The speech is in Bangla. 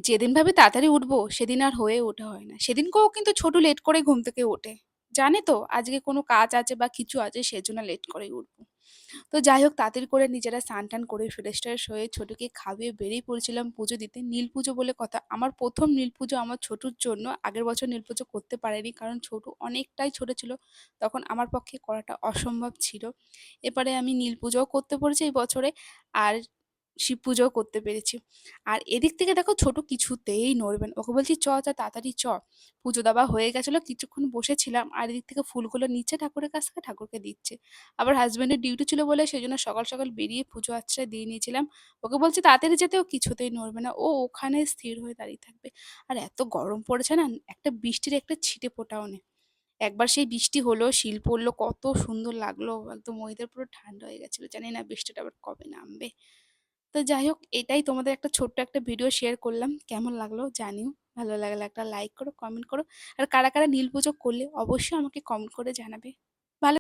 যেদিন ভাবি তাড়াতাড়ি উঠবো সেদিন আর হয়ে ওঠা হয় না। সেদিনকেও কিন্তু ছোট লেট করে ঘুম থেকে ওঠে। জানে তো আজকে কোনো কাজ আছে বা কিছু আছে সেজন্য লেট করেই উঠবো। তো যাই হোক তাড়াতাড়ি করে নিজেরা স্নান-টান করে ফ্রেশ-ট্রেশ হয়ে ছোটকে খাইয়ে বেরিয়ে পড়েছিলাম পুজো দিতে। নীল পুজো বলে কথা। আমার ১ম নীল পুজো আমার ছোটুর জন্য। আগের বছর নীল পুজো করতে পারিনি কারণ ছোটু অনেকটাই ছোট ছিল। তখন আমার পক্ষে করাটা অসম্ভব ছিল। এবারে আমি নীল পুজোও করতে পেরেছি এই বছরে আর শিব পুজোও করতে পেরেছি। আর এদিক থেকে দেখো ছোট কিছুতেই নড়বে না। ওকে বলছি, "চ, চ তাড়াতাড়ি চ।" পুজো দেওয়া হয়ে গেছিলো। কিছুক্ষণ বসেছিলাম। আর এদিক থেকে ফুলগুলো নিচ্ছে ঠাকুরের কাছ থেকে, ঠাকুরকে দিচ্ছে। আবার হাসব্যান্ডের ডিউটি ছিল বলে সেজন্য সকাল, সকাল বেরিয়ে পুজো আচ্চা দিয়ে নিয়েছিলাম। ওকে বলছি তাড়াতাড়ি যেতে, ও কিছুতেই নড়বে না। ও ওখানে স্থির হয়ে দাঁড়িয়ে থাকবে। আর এত গরম পড়েছে না, একটা বৃষ্টির একটা ছিটে ফোঁটাও নেই। একবার সেই বৃষ্টি হলো, শিল পড়লো, কত সুন্দর লাগলো। একদম ওয়েদার পুরো ঠান্ডা হয়ে গেছিল। জানি না বৃষ্টিটা আবার কবে নামবে। তো যাই হোক এটাই তোমাদের একটা ছোট্ট একটা ভিডিও শেয়ার করলাম। কেমন লাগলো জানিও। ভালো লাগলে একটা লাইক করো, কমেন্ট করো। আর কারা, কারা নীল পুজো করলে অবশ্যই আমাকে কমেন্ট করে জানাবে।